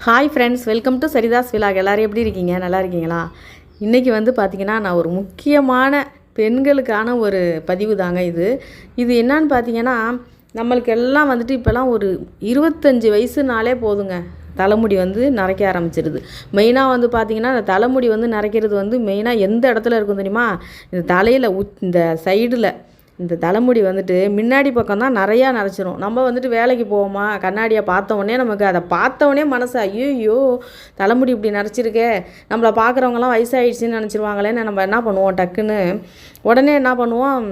Hi friends, welcome to Saritha's vlog. எல்லோரும் எப்படி இருக்கீங்க? நல்லா இருக்கீங்களா? இன்றைக்கி பார்த்திங்கன்னா நான் ஒரு முக்கியமான பெண்களுக்கான ஒரு பதிவு தாங்க இது என்னான்னு பார்த்தீங்கன்னா, நம்மளுக்கு எல்லாம் இப்போலாம் ஒரு 25 வயசுனாலே போதுங்க, தலைமுடி நரைக்க ஆரம்பிச்சிடுது. மெயினாக பார்த்திங்கன்னா அந்த தலைமுடி நரைக்கிறது மெயினாக எந்த இடத்துல இருக்கும் தெரியுமா? இந்த தலையில் இந்த சைடில் இந்த தலைமுடி முன்னாடி பக்கம் தான் நிறையா நரைச்சிரும். நம்ம வேலைக்கு போவோமா, கண்ணாடியை பார்த்தோன்னே நமக்கு அதை பார்த்தோன்னே மனசு ஐயோ தலைமுடி இப்படி நரைச்சிருக்கே, நம்மளை பார்க்குறவங்களாம் வயசாகிடுச்சின்னு நினச்சிருவாங்களேன்னு நம்ம என்ன பண்ணுவோம், டக்குன்னு உடனே என்ன பண்ணுவோம்,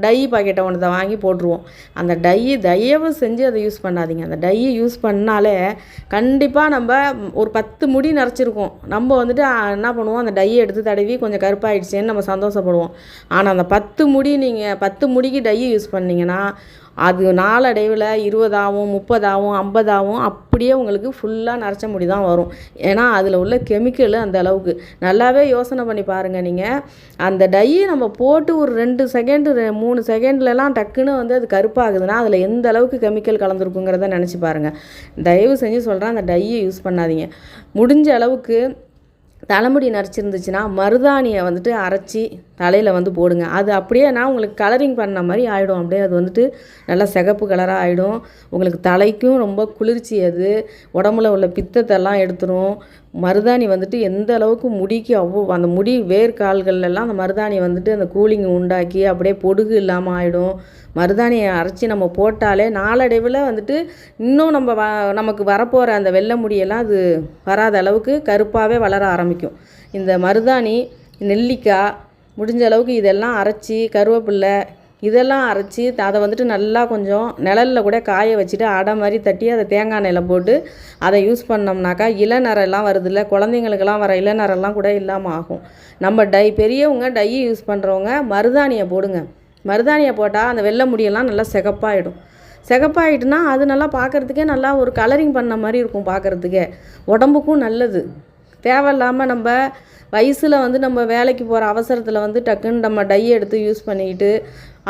டை பாக்கெட்டை ஒன்றத்தை வாங்கி போட்டுருவோம். அந்த தயவு செஞ்சு அதை யூஸ் பண்ணாதீங்க. அந்த டையை யூஸ் பண்ணாலே கண்டிப்பாக நம்ம ஒரு 10 முடி நரைச்சிருக்கோம். நம்ம என்ன பண்ணுவோம், அந்த டையை எடுத்து தடவி கொஞ்சம் கருப்பாயிடுச்சேன்னு நம்ம சந்தோஷப்படுவோம். ஆனால் அந்த 10 முடிக்கு டையை யூஸ் பண்ணிங்கன்னா அது நாளடைவில் 20 ஆகும், 30 ஆகும், 50 ஆகும், அப்படியே உங்களுக்கு ஃபுல்லாக நரைச்ச முடி தான் வரும். ஏன்னா அதில் உள்ள கெமிக்கல் அந்த அளவுக்கு. நல்லாவே யோசனை பண்ணி பாருங்கள். நீங்கள் அந்த டையை நம்ம போட்டு ஒரு 2 செகண்டு 3 செகண்ட்லலாம் டக்குன்னு அது கருப்பாகுதுன்னா அதில் எந்த அளவுக்கு கெமிக்கல் கலந்துருக்குங்கிறத நினச்சி பாருங்கள். தயவு செஞ்சு சொல்கிறேன், அந்த டையை யூஸ் பண்ணாதீங்க. முடிஞ்ச அளவுக்கு தலைமுடி நரைச்சிருந்துச்சுன்னா மருதாணியை அரைச்சி தலையில் போடுங்க. அது அப்படியே நான் உங்களுக்கு கலரிங் பண்ண மாதிரி ஆகிடும். அப்படியே அது நல்லா சிகப்பு கலராக ஆகிடும். உங்களுக்கு தலைக்கும் ரொம்ப குளிர்ச்சி. அது உடம்புல உள்ள பித்தத்தெல்லாம் எடுத்துரும். மருதாணி எந்த அளவுக்கு முடிக்கு அந்த முடி வேர்க்கால்கள்லாம் அந்த மருதாணி அந்த கூலிங் உண்டாக்கி அப்படியே பொடுகு இல்லாமல் ஆகிடும். மருதாணியை அரைச்சி நம்ம போட்டாலே நாளடைவில் இன்னும் நமக்கு வரப்போகிற அந்த வெள்ளை முடியெல்லாம் அது வராத அளவுக்கு கருப்பாகவே வளர ஆரம்பிக்கும். இந்த மருதாணி, நெல்லிக்காய், முடிஞ்ச அளவுக்கு இதெல்லாம் அரைச்சி, கருவேப்பில்லை இதெல்லாம் அரைச்சி அதை நல்லா கொஞ்சம் நிழலில் கூட காய வச்சுட்டு அடை மாதிரி தட்டி அதை தேங்காய் எண்ணெயில் போட்டு அதை யூஸ் பண்ணோம்னாக்கா இளநரெல்லாம் வருதில்ல, குழந்தைங்களுக்கெல்லாம் வர இளநரெல்லாம் கூட இல்லாமல் ஆகும். நம்ம பெரியவங்க டையை யூஸ் பண்ணுறவங்க மருதாணியை போடுங்க. மருதாணியை போட்டால் அந்த வெள்ளை முடியெல்லாம் நல்லா சிகப்பாயிடும். சிகப்பாயிட்டுனா அது நல்லா பார்க்குறதுக்கே நல்லா ஒரு கலரிங் பண்ண மாதிரி இருக்கும். பார்க்குறதுக்கே உடம்புக்கும் நல்லது. தேவையில்லாமல் நம்ம வயசில் நம்ம வேலைக்கு போகிற அவசரத்தில் டக்குன்னு நம்ம டையை எடுத்து யூஸ் பண்ணிக்கிட்டு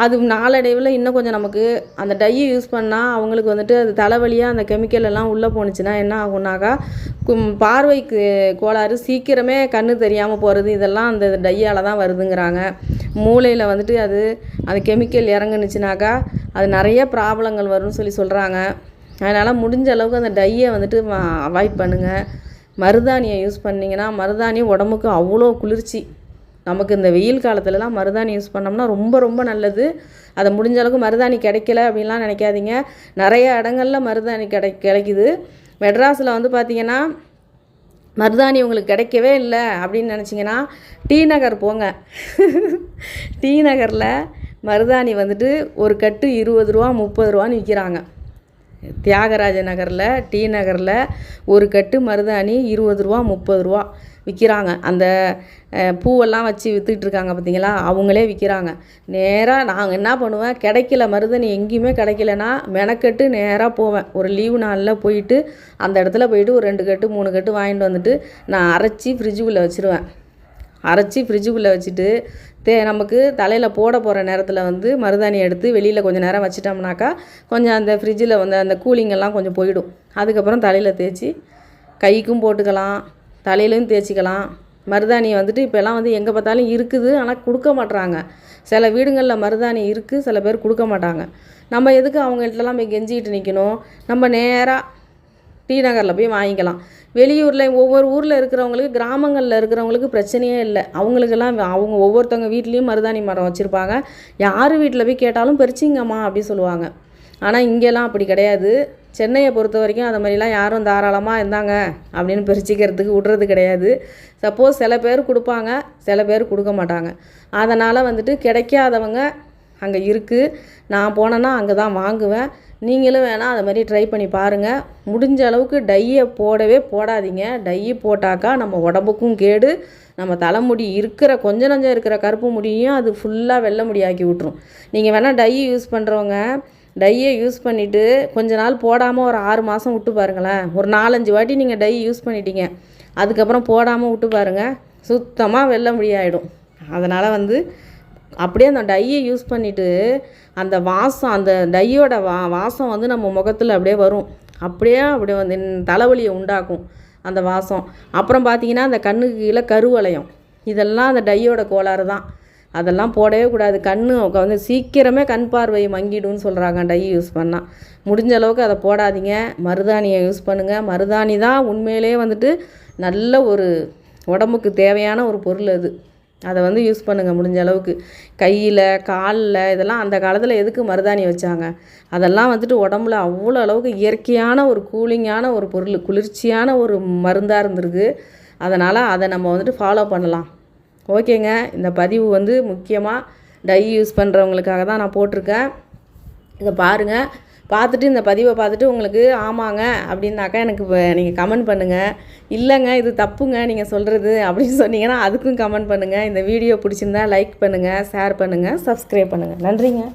அது நாளடைவில் இன்னும் கொஞ்சம் நமக்கு அந்த டையை யூஸ் பண்ணால் அவங்களுக்கு அது தலைவலியாக அந்த கெமிக்கல் எல்லாம் உள்ளே போணுச்சுன்னா என்ன ஆகுனாக்கா பார்வைக்கு கோளாறு, சீக்கிரமே கண்ணு தெரியாமல் போகிறது, இதெல்லாம் அந்த டையால் தான் வருதுங்கிறாங்க. மூளையில் அது அந்த கெமிக்கல் இறங்குனுச்சுனாக்கா அது நிறைய ப்ராப்ளங்கள் வரும்னு சொல்கிறாங்க. அதனால் முடிஞ்ச அளவுக்கு அந்த டையை அவாய்ட் பண்ணுங்கள். மருதாணியை யூஸ் பண்ணிங்கன்னா மருதாணி உடம்புக்கு அவ்வளோ குளிர்ச்சி. நமக்கு இந்த வெயில் காலத்துலலாம் மருதாணி யூஸ் பண்ணோம்னா ரொம்ப ரொம்ப நல்லது. அதை முடிஞ்ச அளவுக்கு மருதாணி கிடைக்கல அப்படின்லாம் நினைக்காதீங்க. நிறைய இடங்களில் மருதாணி கிடைக்குது. மெட்ராஸில் பார்த்திங்கன்னா மருதாணி உங்களுக்கு கிடைக்கவே இல்லை அப்படின்னு நினச்சிங்கன்னா டி நகர் போங்க. டி நகரில் மருதாணி ஒரு கட்டு 20 ரூபா 30 ரூபான்னு விற்கிறாங்க. தியாகராஜ நகரில், டி நகரில் ஒரு கட்டு மருதாணி 20 ரூபா 30 ரூபா விற்கிறாங்க. அந்த பூவெல்லாம் வச்சு விற்றுட்ருக்காங்க பார்த்தீங்களா, அவங்களே விற்கிறாங்க. நேராக நாங்கள் என்ன பண்ணுவேன், கிடைக்கல மருதாணி எங்கேயுமே கிடைக்கலன்னா மெனக்கட்டு நேராக போவேன். ஒரு லீவு நாளில் போயிட்டு அந்த இடத்துல போயிட்டு ஒரு 2 கட்டு 3 கட்டு வாங்கிட்டு வந்துட்டு நான் அரைச்சி ஃப்ரிட்ஜுக்குள்ளே வச்சுருவேன். அரைச்சி ஃப்ரிட்ஜுக்குள்ளே வச்சுட்டு நமக்கு தலையில் போட போகிற நேரத்தில் மருதாணி எடுத்து வெளியில் கொஞ்சம் நேரம் வச்சிட்டோம்னாக்கா கொஞ்சம் அந்த ஃப்ரிட்ஜில் அந்த கூலிங்கெல்லாம் கொஞ்சம் போயிடும். அதுக்கப்புறம் தலையில் தேய்ச்சி கைக்கும் போட்டுக்கலாம், தலையிலையும் தேய்ச்சிக்கலாம். மருதாணியை இப்போல்லாம் எங்கே பார்த்தாலும் இருக்குது, ஆனால் கொடுக்க மாட்றாங்க. சில வீடுங்களில் மருதாணி இருக்குது, சில பேர் கொடுக்க மாட்டாங்க. நம்ம எதுக்கு அவங்கள்ட்டலாம் போய் கெஞ்சிக்கிட்டு நிற்கணும்? நம்ம நேராக டி நகரில் போய் வாங்கிக்கலாம். வெளியூரில் ஒவ்வொரு ஊரில் இருக்கிறவங்களுக்கு, கிராமங்களில் இருக்கிறவங்களுக்கு பிரச்சனையே இல்லை. அவங்களுக்கெல்லாம் அவங்க ஒவ்வொருத்தவங்க வீட்லேயும் மருதாணி மரம் வச்சுருப்பாங்க. யார் வீட்டில் போய் கேட்டாலும் பறிச்சிங்கம்மா அப்படி சொல்லுவாங்க. ஆனால் இங்கெல்லாம் அப்படி கிடையாது. சென்னையை பொறுத்த வரைக்கும் அது மாதிரிலாம் யாரும் தாராளமாக இருந்தாங்க அப்படின்னு பறிச்சிக்கிறதுக்கு விட்றது கிடையாது. சப்போஸ் சில பேர் கொடுப்பாங்க, சில பேர் கொடுக்க மாட்டாங்க. அதனால் கிடைக்காதவங்க அங்கே இருக்குது. நான் போனேன்னா அங்கே தான் வாங்குவேன். நீங்களும் வேணால் அதை மாதிரி ட்ரை பண்ணி பாருங்கள். முடிஞ்ச அளவுக்கு டையை போடவே போடாதீங்க. டையை போட்டாக்கா நம்ம உடம்புக்கும் கேடு. நம்ம தலைமுடி கொஞ்சம் நஞ்சம் இருக்கிற கருப்பு முடியும் அது ஃபுல்லாக வெள்ளை முடியாக்கி விட்ரும். நீங்கள் வேணால் டையை யூஸ் பண்ணுறவங்க டையை யூஸ் பண்ணிவிட்டு கொஞ்ச நாள் போடாமல் ஒரு 6 மாதம் விட்டு பாருங்களேன். ஒரு 4-5 வாட்டி நீங்கள் டை யூஸ் பண்ணிட்டீங்க, அதுக்கப்புறம் போடாமல் விட்டு பாருங்கள், சுத்தமாக வெள்ளை முடியாயிடும். அதனால் அப்படியே அந்த டையை யூஸ் பண்ணிவிட்டு அந்த வாசம், அந்த டையோட வாசம் நம்ம முகத்தில் அப்படியே வரும். அப்படி வந்து தலைவலியை உண்டாக்கும் அந்த வாசம். அப்புறம் பார்த்திங்கன்னா அந்த கண்ணுக்கு கீழே கருவளையம், இதெல்லாம் அந்த டையோட கோளாறு தான். அதெல்லாம் போடவே கூடாது. கண்ணு வந்து சீக்கிரமே கண் பார்வை மங்கிடும்னு சொல்கிறாங்க டை யூஸ் பண்ணால். முடிஞ்ச அளவுக்கு அதை போடாதீங்க. மருதாணியை யூஸ் பண்ணுங்கள். மருதாணி தான் உண்மையிலே வந்துட்டு நல்ல ஒரு உடம்புக்கு தேவையான ஒரு பொருள் அது. அதை வந்து யூஸ் பண்ணுங்கள் முடிஞ்ச அளவுக்கு. கையில் காலில் இதெல்லாம் அந்த காலத்தில் எதுக்கு மருதாணி வச்சாங்க? அதெல்லாம் வந்துட்டு உடம்புல அவ்வளோ அளவுக்கு இயற்கையான ஒரு கூலிங்கான ஒரு பொருள், குளிர்ச்சியான ஒரு மருந்தாக இருந்திருக்கு. அதனால் அதை நம்ம வந்துட்டு ஃபாலோ பண்ணலாம். ஓகேங்க, இந்த பதிவு வந்து முக்கியமாக டை யூஸ் பண்ணுறவங்களுக்காக தான் நான் போட்டிருக்கேன். இதை பாருங்கள். பார்த்துட்டு இந்த பதிவை பார்த்துட்டு உங்களுக்கு ஆமாங்க அப்படின்னாக்கா எனக்கு நீங்கள் கமெண்ட் பண்ணுங்கள். இல்லைங்க இது தப்புங்க நீங்கள் சொல்கிறது அப்படின்னு சொன்னீங்கன்னா அதுக்கும் கமெண்ட் பண்ணுங்கள். இந்த வீடியோ பிடிச்சிருந்தா லைக் பண்ணுங்கள், ஷேர் பண்ணுங்கள், சப்ஸ்கிரைப் பண்ணுங்கள். நன்றிங்க.